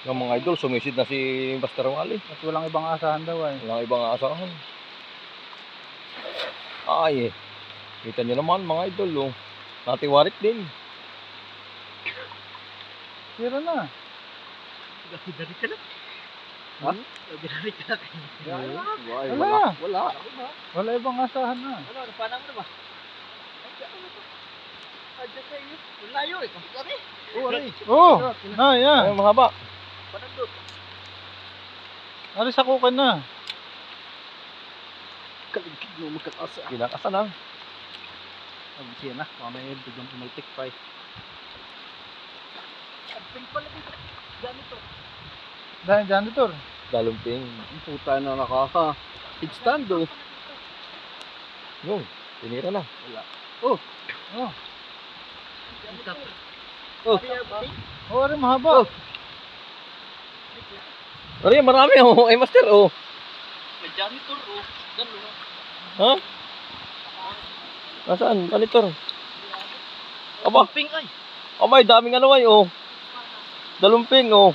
Yung mga idol, sumisid na si Master Wally. At walang ibang asahan daw ay. Walang ibang aasahan. Ay, kita nyo naman mga idol, oh. Natiwarit din. Sira na. Dari ka na. Ha? Dari ka na. Wala. Wala ibang asahan na. Ano, napanang mo na ba? Adya sa iyo. Layo eh. Kami. Oh, na yan. Ay, mahaba. Panandot. Alis ako ka na. Kaligid mo magkakasa. Kinakasa na. Ang siya na. Mamaya yun. Biglang pumaltik pa eh. Adping pala dito. Ganito. Dahil janitor. Dalumping. Ang puta na nakaka. Headstand oh. Yung, tinira na. Oh. Oh. Oh, rin mahaba. Ano yan, marami, oh. Ay, Master, oh. May janitor oh. Dalawa. Ha? Nasaan? Janitor. Aba, Ping ay. abay, daming ano ay, oh. Dalumping, oh.